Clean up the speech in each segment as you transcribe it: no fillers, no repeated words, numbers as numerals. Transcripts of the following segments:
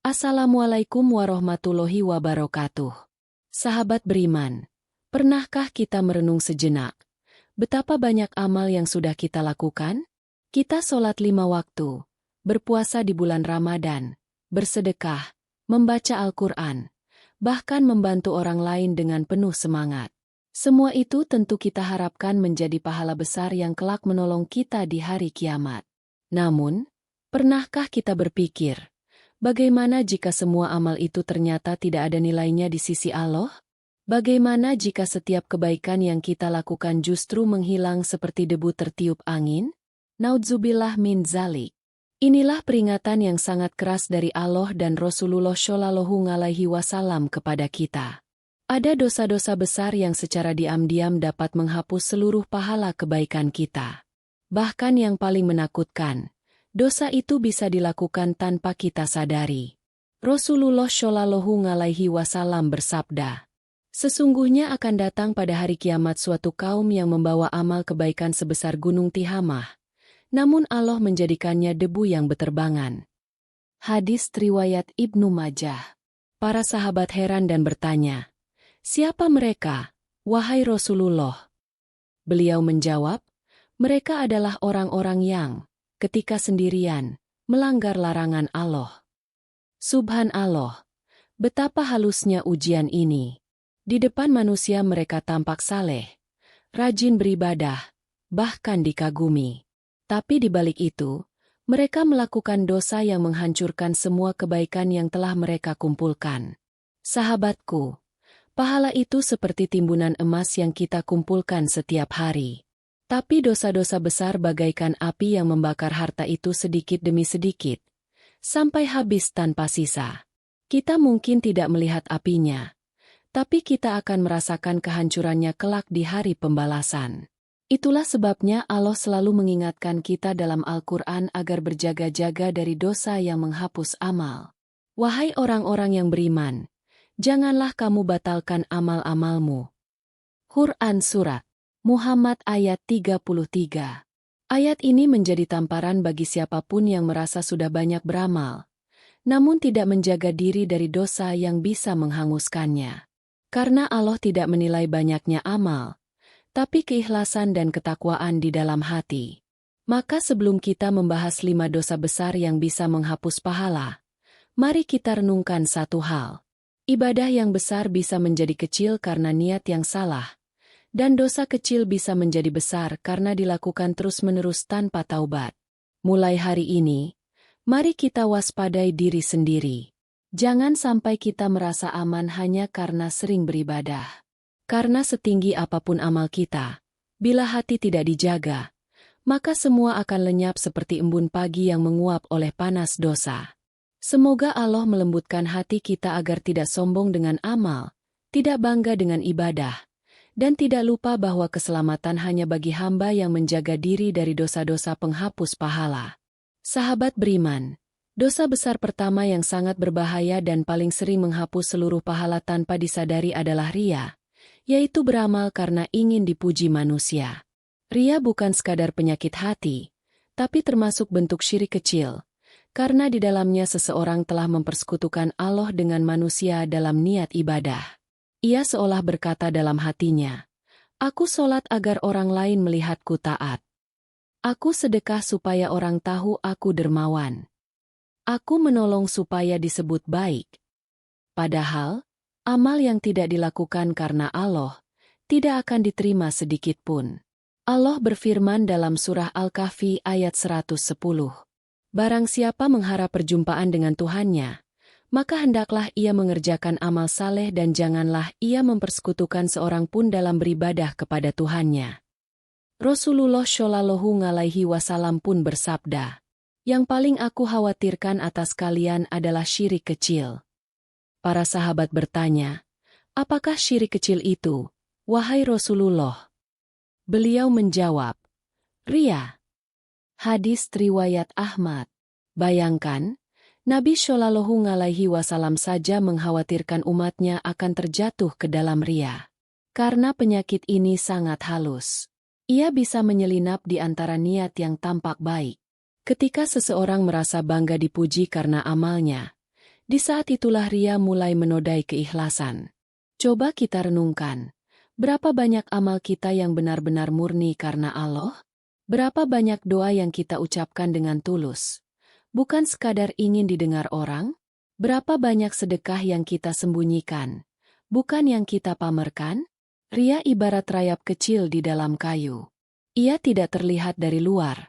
Assalamualaikum warahmatullahi wabarakatuh. Sahabat beriman, pernahkah kita merenung sejenak? Betapa banyak amal yang sudah kita lakukan? Kita sholat 5 waktu, berpuasa di bulan Ramadan, bersedekah, membaca Al-Quran, bahkan membantu orang lain dengan penuh semangat. Semua itu tentu kita harapkan menjadi pahala besar yang kelak menolong kita di hari kiamat. Namun, pernahkah kita berpikir, bagaimana jika semua amal itu ternyata tidak ada nilainya di sisi Allah? Bagaimana jika setiap kebaikan yang kita lakukan justru menghilang seperti debu tertiup angin? Naudzubillah min dzalik. Inilah peringatan yang sangat keras dari Allah dan Rasulullah Shallallahu Alaihi Wasallam kepada kita. Ada dosa-dosa besar yang secara diam-diam dapat menghapus seluruh pahala kebaikan kita. Bahkan yang paling menakutkan, dosa itu bisa dilakukan tanpa kita sadari. Rasulullah Shallallahu Alaihi Wasallam bersabda, "Sesungguhnya akan datang pada hari kiamat suatu kaum yang membawa amal kebaikan sebesar gunung Tihamah, namun Allah menjadikannya debu yang beterbangan." Hadis riwayat Ibnu Majah. Para sahabat heran dan bertanya, "Siapa mereka, wahai Rasulullah?" Beliau menjawab, "Mereka adalah orang-orang yang ketika sendirian, melanggar larangan Allah." Subhanallah, betapa halusnya ujian ini. Di depan manusia mereka tampak saleh, rajin beribadah, bahkan dikagumi. Tapi di balik itu, mereka melakukan dosa yang menghancurkan semua kebaikan yang telah mereka kumpulkan. Sahabatku, pahala itu seperti timbunan emas yang kita kumpulkan setiap hari. Tapi dosa-dosa besar bagaikan api yang membakar harta itu sedikit demi sedikit, sampai habis tanpa sisa. Kita mungkin tidak melihat apinya, tapi kita akan merasakan kehancurannya kelak di hari pembalasan. Itulah sebabnya Allah selalu mengingatkan kita dalam Al-Quran agar berjaga-jaga dari dosa yang menghapus amal. Wahai orang-orang yang beriman, janganlah kamu batalkan amal-amalmu. Quran Surat Muhammad ayat 33. Ayat ini menjadi tamparan bagi siapapun yang merasa sudah banyak beramal, namun tidak menjaga diri dari dosa yang bisa menghanguskannya. Karena Allah tidak menilai banyaknya amal, tapi keikhlasan dan ketakwaan di dalam hati. Maka sebelum kita membahas 5 dosa besar yang bisa menghapus pahala, mari kita renungkan satu hal. Ibadah yang besar bisa menjadi kecil karena niat yang salah, dan dosa kecil bisa menjadi besar karena dilakukan terus-menerus tanpa taubat. Mulai hari ini, mari kita waspadai diri sendiri. Jangan sampai kita merasa aman hanya karena sering beribadah. Karena setinggi apapun amal kita, bila hati tidak dijaga, maka semua akan lenyap seperti embun pagi yang menguap oleh panas dosa. Semoga Allah melembutkan hati kita agar tidak sombong dengan amal, tidak bangga dengan ibadah, dan tidak lupa bahwa keselamatan hanya bagi hamba yang menjaga diri dari dosa-dosa penghapus pahala. Sahabat beriman, dosa besar pertama yang sangat berbahaya dan paling sering menghapus seluruh pahala tanpa disadari adalah ria, yaitu beramal karena ingin dipuji manusia. Ria bukan sekadar penyakit hati, tapi termasuk bentuk syirik kecil, karena di dalamnya seseorang telah mempersekutukan Allah dengan manusia dalam niat ibadah. Ia seolah berkata dalam hatinya, "Aku sholat agar orang lain melihatku taat. Aku sedekah supaya orang tahu aku dermawan. Aku menolong supaya disebut baik." Padahal, amal yang tidak dilakukan karena Allah, tidak akan diterima sedikit pun. Allah berfirman dalam surah Al-Kahfi ayat 110. Barang siapa mengharap perjumpaan dengan Tuhannya, maka hendaklah ia mengerjakan amal saleh dan janganlah ia mempersekutukan seorang pun dalam beribadah kepada Tuhannya. Rasulullah Shallallahu Alaihi Wasallam pun bersabda, "Yang paling aku khawatirkan atas kalian adalah syirik kecil." Para sahabat bertanya, "Apakah syirik kecil itu, wahai Rasulullah?" Beliau menjawab, "Ria." Hadis riwayat Ahmad. Bayangkan, Nabi Shallallahu Alaihi Wasallam saja mengkhawatirkan umatnya akan terjatuh ke dalam ria. Karena penyakit ini sangat halus. Ia bisa menyelinap di antara niat yang tampak baik. Ketika seseorang merasa bangga dipuji karena amalnya, Di saat itulah ria mulai menodai keikhlasan. Coba kita renungkan, berapa banyak amal kita yang benar-benar murni karena Allah? Berapa banyak doa yang kita ucapkan dengan tulus? Bukan sekadar ingin didengar orang? Berapa banyak sedekah yang kita sembunyikan? Bukan yang kita pamerkan? Ria ibarat rayap kecil di dalam kayu. Ia tidak terlihat dari luar,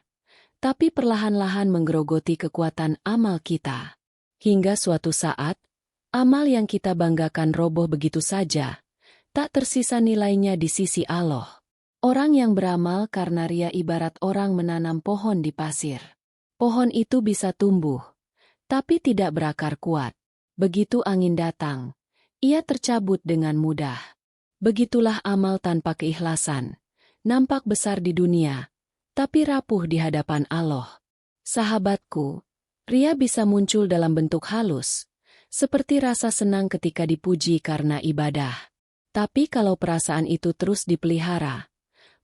tapi perlahan-lahan menggerogoti kekuatan amal kita. Hingga suatu saat, amal yang kita banggakan roboh begitu saja, tak tersisa nilainya di sisi Allah. Orang yang beramal karena ria ibarat orang menanam pohon di pasir. Pohon itu bisa tumbuh, tapi tidak berakar kuat. Begitu angin datang, ia tercabut dengan mudah. Begitulah amal tanpa keikhlasan. Nampak besar di dunia, tapi rapuh di hadapan Allah. Sahabatku, ria bisa muncul dalam bentuk halus, seperti rasa senang ketika dipuji karena ibadah. Tapi kalau perasaan itu terus dipelihara,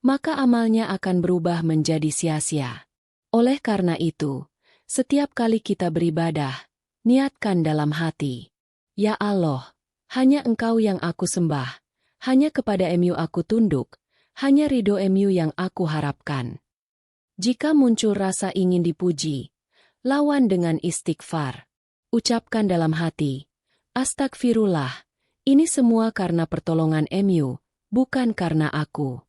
maka amalnya akan berubah menjadi sia-sia. Oleh karena itu, setiap kali kita beribadah, niatkan dalam hati, "Ya Allah, hanya Engkau yang aku sembah, hanya kepada MU aku tunduk, hanya ridho MU yang aku harapkan." Jika muncul rasa ingin dipuji, lawan dengan istighfar. Ucapkan dalam hati, "Astagfirullah, ini semua karena pertolongan MU, bukan karena aku."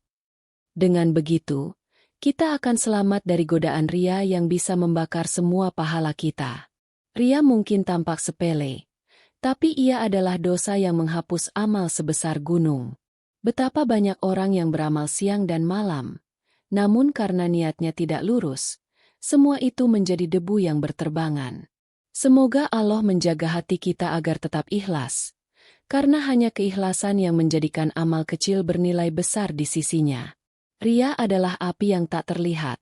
Dengan begitu, kita akan selamat dari godaan ria yang bisa membakar semua pahala kita. Ria mungkin tampak sepele, tapi ia adalah dosa yang menghapus amal sebesar gunung. Betapa banyak orang yang beramal siang dan malam, namun karena niatnya tidak lurus, semua itu menjadi debu yang berterbangan. Semoga Allah menjaga hati kita agar tetap ikhlas, karena hanya keikhlasan yang menjadikan amal kecil bernilai besar di sisinya. Ria adalah api yang tak terlihat,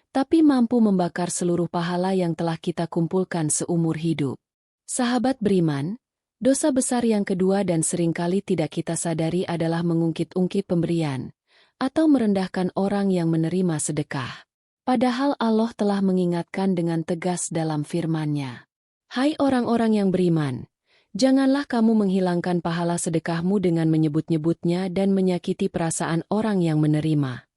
tapi mampu membakar seluruh pahala yang telah kita kumpulkan seumur hidup. Sahabat beriman, dosa besar yang kedua dan seringkali tidak kita sadari adalah mengungkit-ungkit pemberian, atau merendahkan orang yang menerima sedekah. Padahal Allah telah mengingatkan dengan tegas dalam firman-Nya. "Hai orang-orang yang beriman, janganlah kamu menghilangkan pahala sedekahmu dengan menyebut-nyebutnya dan menyakiti perasaan orang yang menerima."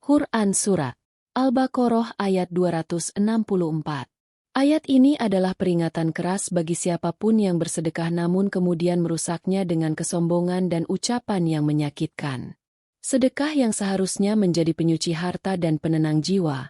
Quran Surat Al-Baqarah ayat 264. Ayat ini adalah peringatan keras bagi siapapun yang bersedekah namun kemudian merusaknya dengan kesombongan dan ucapan yang menyakitkan. Sedekah yang seharusnya menjadi penyuci harta dan penenang jiwa,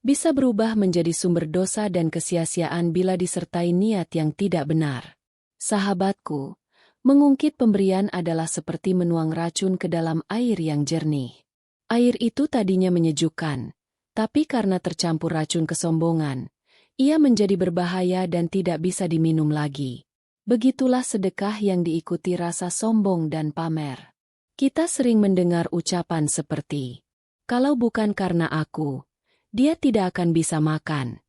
bisa berubah menjadi sumber dosa dan kesia-siaan bila disertai niat yang tidak benar. Sahabatku, mengungkit pemberian adalah seperti menuang racun ke dalam air yang jernih. Air itu tadinya menyejukkan, tapi karena tercampur racun kesombongan, ia menjadi berbahaya dan tidak bisa diminum lagi. Begitulah sedekah yang diikuti rasa sombong dan pamer. Kita sering mendengar ucapan seperti, "Kalau bukan karena aku, dia tidak akan bisa makan."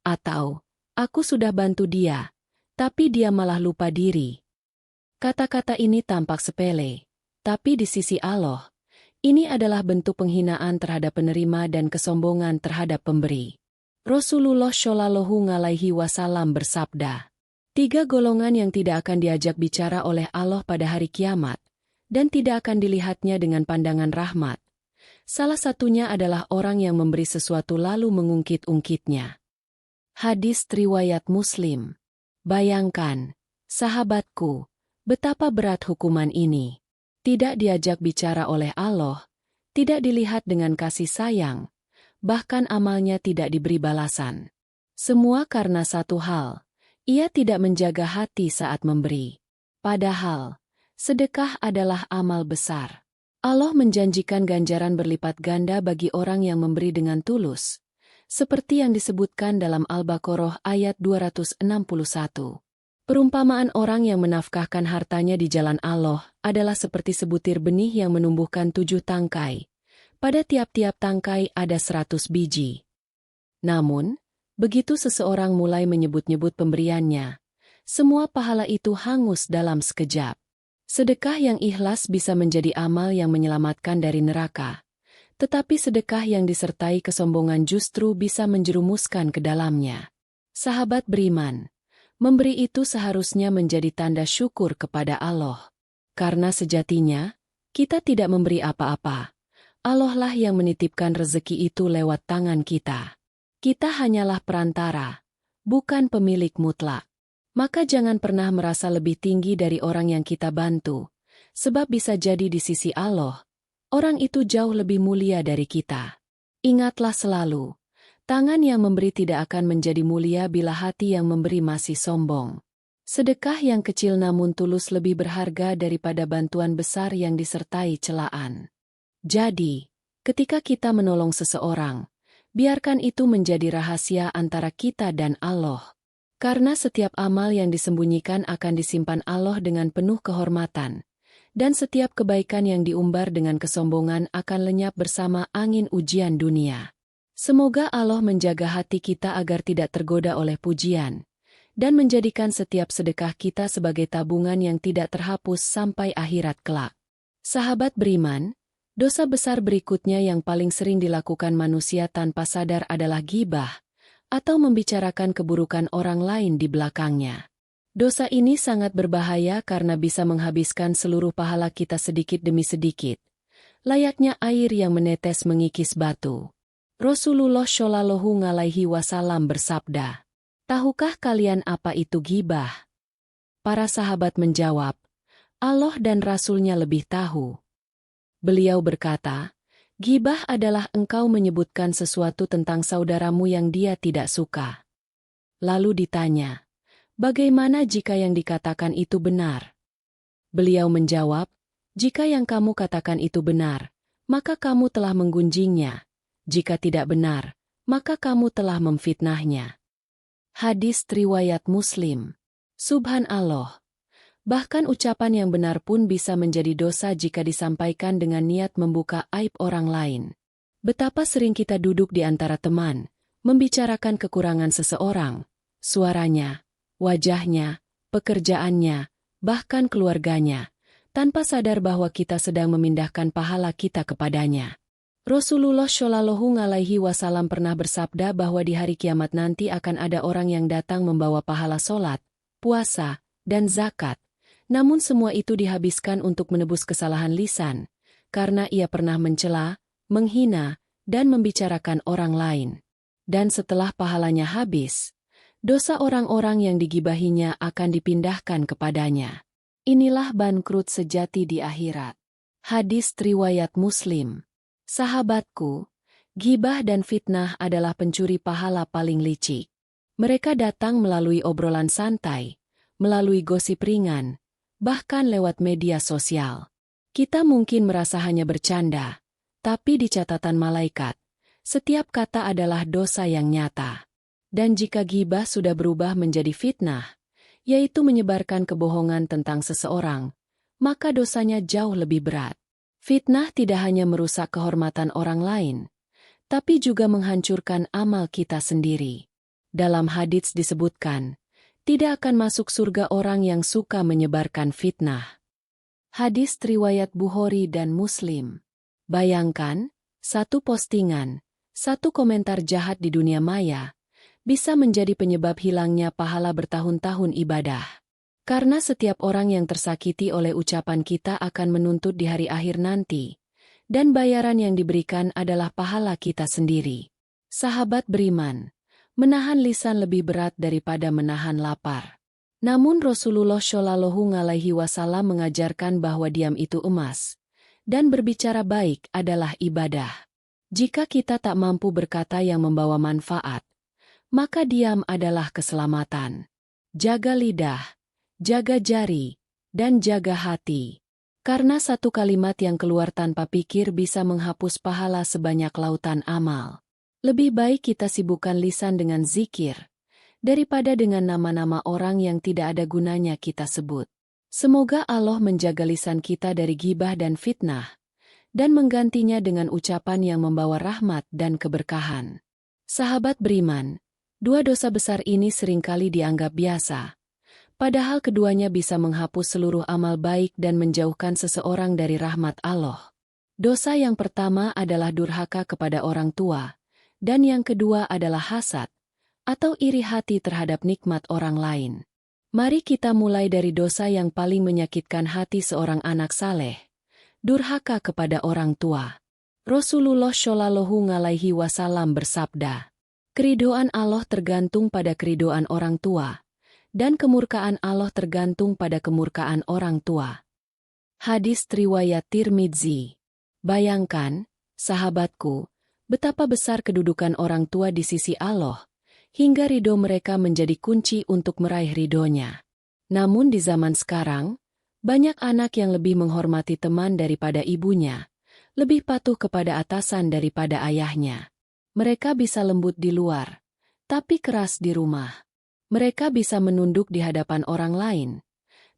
Atau, "Aku sudah bantu dia, tapi dia malah lupa diri." Kata-kata ini tampak sepele, tapi di sisi Allah, ini adalah bentuk penghinaan terhadap penerima dan kesombongan terhadap pemberi. Rasulullah Shallallahu Alaihi Wasallam bersabda, 3 golongan yang tidak akan diajak bicara oleh Allah pada hari kiamat, dan tidak akan dilihatnya dengan pandangan rahmat. Salah satunya adalah orang yang memberi sesuatu lalu mengungkit-ungkitnya. Hadis riwayat Muslim. Bayangkan, sahabatku, betapa berat hukuman ini. Tidak diajak bicara oleh Allah, tidak dilihat dengan kasih sayang, bahkan amalnya tidak diberi balasan. Semua karena satu hal, ia tidak menjaga hati saat memberi. Padahal, sedekah adalah amal besar. Allah menjanjikan ganjaran berlipat ganda bagi orang yang memberi dengan tulus, seperti yang disebutkan dalam Al-Baqarah ayat 261. Perumpamaan orang yang menafkahkan hartanya di jalan Allah adalah seperti sebutir benih yang menumbuhkan 7 tangkai. Pada tiap-tiap tangkai ada 100 biji. Namun, begitu seseorang mulai menyebut-nyebut pemberiannya, semua pahala itu hangus dalam sekejap. Sedekah yang ikhlas bisa menjadi amal yang menyelamatkan dari neraka. Tetapi sedekah yang disertai kesombongan justru bisa menjerumuskan ke dalamnya. Sahabat beriman, Memberi itu seharusnya menjadi tanda syukur kepada Allah. Karena sejatinya, kita tidak memberi apa-apa. Allah lah yang menitipkan rezeki itu lewat tangan kita. Kita hanyalah perantara, bukan pemilik mutlak. Maka jangan pernah merasa lebih tinggi dari orang yang kita bantu, sebab bisa jadi di sisi Allah, orang itu jauh lebih mulia dari kita. Ingatlah selalu, tangan yang memberi tidak akan menjadi mulia bila hati yang memberi masih sombong. Sedekah yang kecil namun tulus lebih berharga daripada bantuan besar yang disertai celaan. Jadi, ketika kita menolong seseorang, biarkan itu menjadi rahasia antara kita dan Allah. Karena setiap amal yang disembunyikan akan disimpan Allah dengan penuh kehormatan, dan setiap kebaikan yang diumbar dengan kesombongan akan lenyap bersama angin ujian dunia. Semoga Allah menjaga hati kita agar tidak tergoda oleh pujian, dan menjadikan setiap sedekah kita sebagai tabungan yang tidak terhapus sampai akhirat kelak. Sahabat beriman, dosa besar berikutnya yang paling sering dilakukan manusia tanpa sadar adalah ghibah, atau membicarakan keburukan orang lain di belakangnya. Dosa ini sangat berbahaya karena bisa menghabiskan seluruh pahala kita sedikit demi sedikit, layaknya air yang menetes mengikis batu. Rasulullah Shallallahu Alaihi Wasallam bersabda, "Tahukah kalian apa itu ghibah?" Para sahabat menjawab, "Allah dan Rasul-Nya lebih tahu." Beliau berkata, "Ghibah adalah engkau menyebutkan sesuatu tentang saudaramu yang dia tidak suka." Lalu ditanya, "Bagaimana jika yang dikatakan itu benar?" Beliau menjawab, "Jika yang kamu katakan itu benar, maka kamu telah menggunjingnya. Jika tidak benar, maka kamu telah memfitnahnya." Hadis riwayat Muslim. Subhanallah. Bahkan ucapan yang benar pun bisa menjadi dosa jika disampaikan dengan niat membuka aib orang lain. Betapa sering kita duduk di antara teman, membicarakan kekurangan seseorang, suaranya, wajahnya, pekerjaannya, bahkan keluarganya, tanpa sadar bahwa kita sedang memindahkan pahala kita kepadanya. Rasulullah Shallallahu Alaihi Wasallam pernah bersabda bahwa di hari kiamat nanti akan ada orang yang datang membawa pahala sholat, puasa, dan zakat. Namun semua itu dihabiskan untuk menebus kesalahan lisan, karena ia pernah mencela, menghina, dan membicarakan orang lain. Dan setelah pahalanya habis, dosa orang-orang yang digibahinya akan dipindahkan kepadanya. Inilah bangkrut sejati di akhirat. Hadis riwayat Muslim. Sahabatku, ghibah dan fitnah adalah pencuri pahala paling licik. Mereka datang melalui obrolan santai, melalui gosip ringan, bahkan lewat media sosial. Kita mungkin merasa hanya bercanda, tapi di catatan malaikat, setiap kata adalah dosa yang nyata. Dan jika ghibah sudah berubah menjadi fitnah, yaitu menyebarkan kebohongan tentang seseorang, maka dosanya jauh lebih berat. Fitnah tidak hanya merusak kehormatan orang lain, tapi juga menghancurkan amal kita sendiri. Dalam hadits disebutkan, tidak akan masuk surga orang yang suka menyebarkan fitnah. Hadis riwayat Bukhari dan Muslim. Bayangkan, satu postingan, satu komentar jahat di dunia maya, bisa menjadi penyebab hilangnya pahala bertahun-tahun ibadah. Karena setiap orang yang tersakiti oleh ucapan kita akan menuntut di hari akhir nanti, dan bayaran yang diberikan adalah pahala kita sendiri. Sahabat beriman, menahan lisan lebih berat daripada menahan lapar. Namun Rasulullah Shallallahu Alaihi Wasallam mengajarkan bahwa diam itu emas, dan berbicara baik adalah ibadah. Jika kita tak mampu berkata yang membawa manfaat, maka diam adalah keselamatan. Jaga lidah, jaga jari, dan jaga hati. Karena satu kalimat yang keluar tanpa pikir bisa menghapus pahala sebanyak lautan amal. Lebih baik kita sibukkan lisan dengan zikir, daripada dengan nama-nama orang yang tidak ada gunanya kita sebut. Semoga Allah menjaga lisan kita dari ghibah dan fitnah, dan menggantinya dengan ucapan yang membawa rahmat dan keberkahan. Sahabat beriman, dua dosa besar ini seringkali dianggap biasa. Padahal keduanya bisa menghapus seluruh amal baik dan menjauhkan seseorang dari rahmat Allah. Dosa yang pertama adalah durhaka kepada orang tua, dan yang kedua adalah hasad, atau iri hati terhadap nikmat orang lain. Mari kita mulai dari dosa yang paling menyakitkan hati seorang anak saleh, durhaka kepada orang tua. Rasulullah Shallallahu Alaihi Wasallam bersabda, keridhaan Allah tergantung pada keridhaan orang tua, dan kemurkaan Allah tergantung pada kemurkaan orang tua. Hadis riwayat Tirmidzi. Bayangkan, sahabatku, betapa besar kedudukan orang tua di sisi Allah, hingga ridho mereka menjadi kunci untuk meraih ridhonya. Namun di zaman sekarang, banyak anak yang lebih menghormati teman daripada ibunya, lebih patuh kepada atasan daripada ayahnya. Mereka bisa lembut di luar, tapi keras di rumah. Mereka bisa menunduk di hadapan orang lain,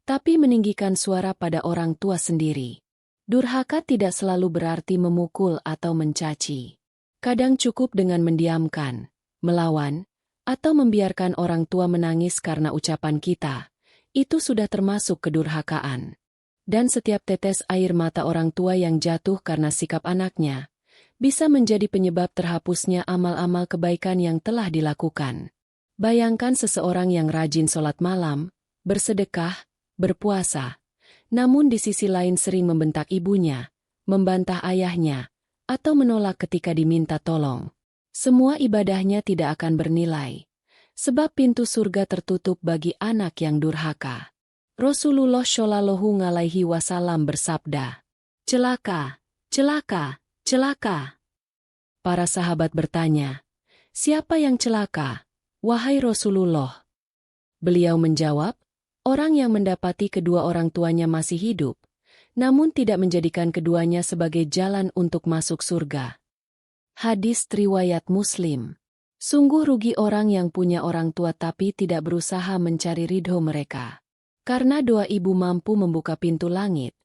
tapi meninggikan suara pada orang tua sendiri. Durhaka tidak selalu berarti memukul atau mencaci. Kadang cukup dengan mendiamkan, melawan, atau membiarkan orang tua menangis karena ucapan kita. Itu sudah termasuk kedurhakaan. Dan setiap tetes air mata orang tua yang jatuh karena sikap anaknya, bisa menjadi penyebab terhapusnya amal-amal kebaikan yang telah dilakukan. Bayangkan seseorang yang rajin sholat malam, bersedekah, berpuasa, namun di sisi lain sering membentak ibunya, membantah ayahnya, atau menolak ketika diminta tolong. Semua ibadahnya tidak akan bernilai, sebab pintu surga tertutup bagi anak yang durhaka. Rasulullah Shallallahu Alaihi Wasallam bersabda, celaka, celaka, celaka. Para sahabat bertanya, siapa yang celaka, wahai Rasulullah? Beliau menjawab, orang yang mendapati kedua orang tuanya masih hidup, namun tidak menjadikan keduanya sebagai jalan untuk masuk surga. Hadis riwayat Muslim. Sungguh rugi orang yang punya orang tua tapi tidak berusaha mencari ridho mereka. Karena doa ibu mampu membuka pintu langit,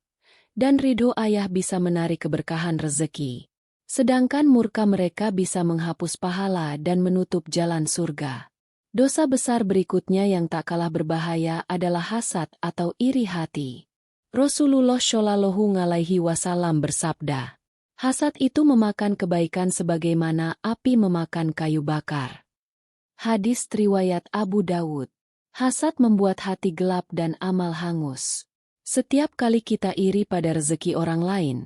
dan ridho ayah bisa menarik keberkahan rezeki. Sedangkan murka mereka bisa menghapus pahala dan menutup jalan surga. Dosa besar berikutnya yang tak kalah berbahaya adalah hasad atau iri hati. Rasulullah Shallallahu Alaihi Wasallam bersabda, hasad itu memakan kebaikan sebagaimana api memakan kayu bakar. Hadis riwayat Abu Dawud. Hasad membuat hati gelap dan amal hangus. Setiap kali kita iri pada rezeki orang lain,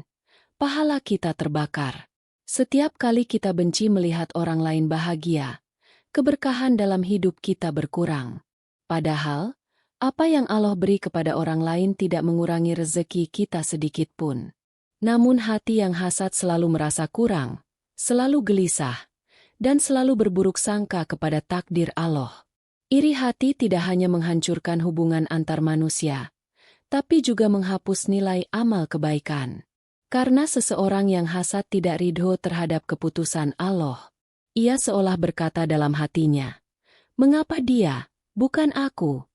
pahala kita terbakar. Setiap kali kita benci melihat orang lain bahagia, keberkahan dalam hidup kita berkurang. Padahal, apa yang Allah beri kepada orang lain tidak mengurangi rezeki kita sedikit pun. Namun hati yang hasad selalu merasa kurang, selalu gelisah, dan selalu berburuk sangka kepada takdir Allah. Iri hati tidak hanya menghancurkan hubungan antar manusia, tapi juga menghapus nilai amal kebaikan. Karena seseorang yang hasad tidak ridho terhadap keputusan Allah, ia seolah berkata dalam hatinya, "Mengapa dia, bukan aku?"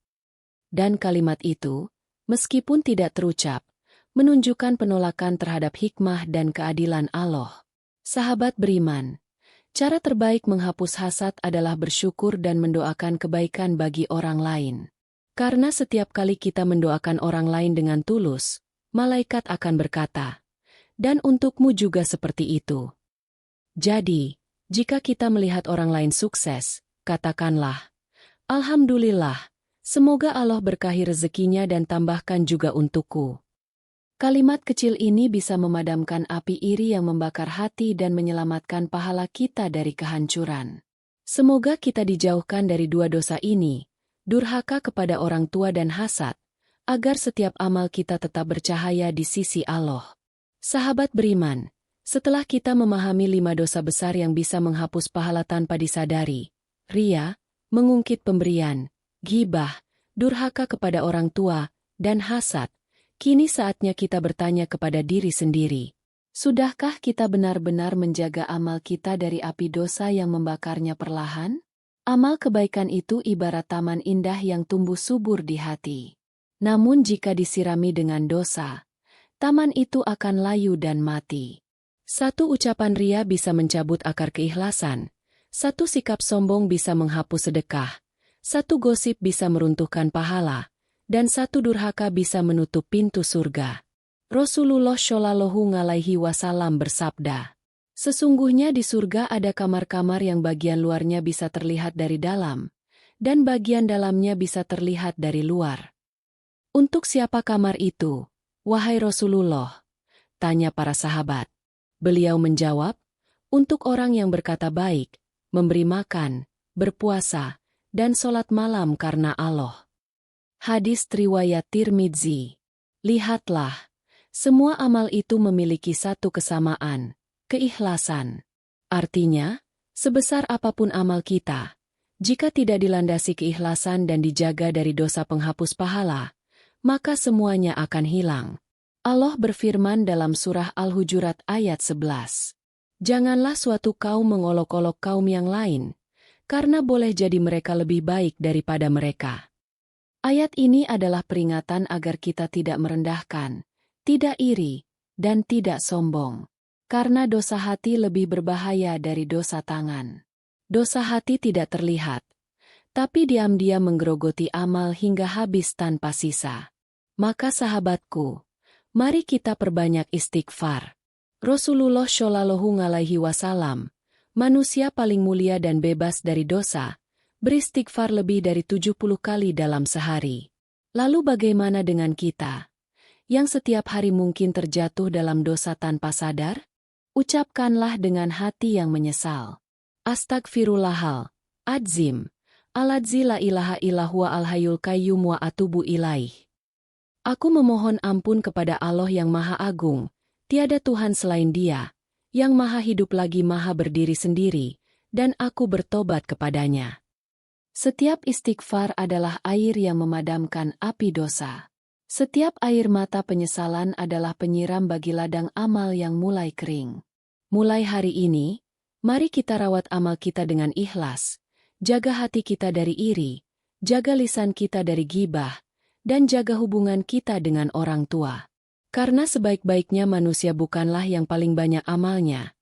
Dan kalimat itu, meskipun tidak terucap, menunjukkan penolakan terhadap hikmah dan keadilan Allah. Sahabat beriman, cara terbaik menghapus hasad adalah bersyukur dan mendoakan kebaikan bagi orang lain. Karena setiap kali kita mendoakan orang lain dengan tulus, malaikat akan berkata, "Dan untukmu juga seperti itu." Jadi, jika kita melihat orang lain sukses, katakanlah, "Alhamdulillah, semoga Allah berkahi rezekinya dan tambahkan juga untukku." Kalimat kecil ini bisa memadamkan api iri yang membakar hati dan menyelamatkan pahala kita dari kehancuran. Semoga kita dijauhkan dari dua dosa ini, durhaka kepada orang tua dan hasad, agar setiap amal kita tetap bercahaya di sisi Allah. Sahabat beriman, setelah kita memahami 5 dosa besar yang bisa menghapus pahala tanpa disadari, ria, mengungkit pemberian, ghibah, durhaka kepada orang tua, dan hasad, kini saatnya kita bertanya kepada diri sendiri, sudahkah kita benar-benar menjaga amal kita dari api dosa yang membakarnya perlahan? Amal kebaikan itu ibarat taman indah yang tumbuh subur di hati. Namun jika disirami dengan dosa, taman itu akan layu dan mati. Satu ucapan ria bisa mencabut akar keikhlasan, satu sikap sombong bisa menghapus sedekah, satu gosip bisa meruntuhkan pahala, dan satu durhaka bisa menutup pintu surga. Rasulullah Shallallahu Alaihi Wasallam bersabda, Sesungguhnya di surga ada kamar-kamar yang bagian luarnya bisa terlihat dari dalam, dan bagian dalamnya bisa terlihat dari luar. Untuk siapa kamar itu, wahai Rasulullah? Tanya para sahabat. Beliau menjawab, untuk orang yang berkata baik, memberi makan, berpuasa, dan sholat malam karena Allah. Hadis riwayat Tirmidzi. Lihatlah, semua amal itu memiliki satu kesamaan, keikhlasan. Artinya, sebesar apapun amal kita, jika tidak dilandasi keikhlasan dan dijaga dari dosa penghapus pahala, maka semuanya akan hilang. Allah berfirman dalam surah Al-Hujurat ayat 11. Janganlah suatu kaum mengolok-olok kaum yang lain, karena boleh jadi mereka lebih baik daripada mereka. Ayat ini adalah peringatan agar kita tidak merendahkan, tidak iri, dan tidak sombong. Karena dosa hati lebih berbahaya dari dosa tangan. Dosa hati tidak terlihat, tapi diam-diam menggerogoti amal hingga habis tanpa sisa. Maka sahabatku, mari kita perbanyak istighfar. Rasulullah Shallallahu Alaihi Wasallam, manusia paling mulia dan bebas dari dosa, beristighfar lebih dari 70 kali dalam sehari. Lalu bagaimana dengan kita, yang setiap hari mungkin terjatuh dalam dosa tanpa sadar? Ucapkanlah dengan hati yang menyesal. Astagfirullahal, adzim, aladzi la ilaha illahua al-hayyul qayyum wa atubu ilaih. Aku memohon ampun kepada Allah yang Maha Agung, tiada Tuhan selain Dia, yang Maha Hidup lagi Maha Berdiri sendiri, dan aku bertobat kepadanya. Setiap istighfar adalah air yang memadamkan api dosa. Setiap air mata penyesalan adalah penyiram bagi ladang amal yang mulai kering. Mulai hari ini, mari kita rawat amal kita dengan ikhlas, jaga hati kita dari iri, jaga lisan kita dari ghibah, dan jaga hubungan kita dengan orang tua. Karena sebaik-baiknya manusia bukanlah yang paling banyak amalnya,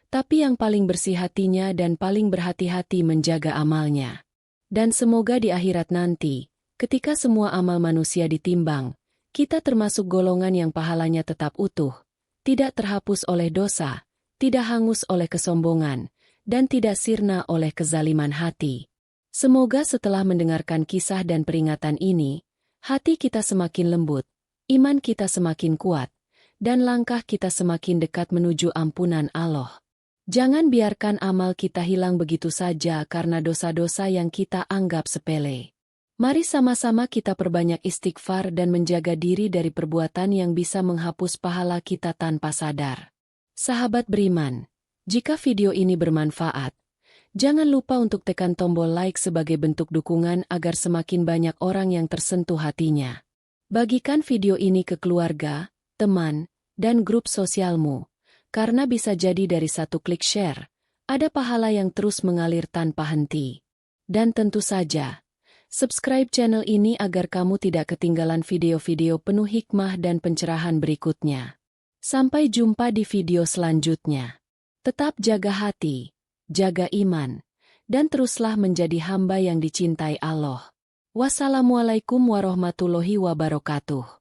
tapi yang paling bersih hatinya dan paling berhati-hati menjaga amalnya. Dan semoga di akhirat nanti, ketika semua amal manusia ditimbang, kita termasuk golongan yang pahalanya tetap utuh, tidak terhapus oleh dosa, tidak hangus oleh kesombongan, dan tidak sirna oleh kezaliman hati. Semoga setelah mendengarkan kisah dan peringatan ini, hati kita semakin lembut, iman kita semakin kuat, dan langkah kita semakin dekat menuju ampunan Allah. Jangan biarkan amal kita hilang begitu saja karena dosa-dosa yang kita anggap sepele. Mari sama-sama kita perbanyak istighfar dan menjaga diri dari perbuatan yang bisa menghapus pahala kita tanpa sadar. Sahabat beriman, jika video ini bermanfaat, jangan lupa untuk tekan tombol like sebagai bentuk dukungan agar semakin banyak orang yang tersentuh hatinya. Bagikan video ini ke keluarga, teman, dan grup sosialmu. Karena bisa jadi dari satu klik share, ada pahala yang terus mengalir tanpa henti. Dan tentu saja, subscribe channel ini agar kamu tidak ketinggalan video-video penuh hikmah dan pencerahan berikutnya. Sampai jumpa di video selanjutnya. Tetap jaga hati, jaga iman, dan teruslah menjadi hamba yang dicintai Allah. Wassalamualaikum warahmatullahi wabarakatuh.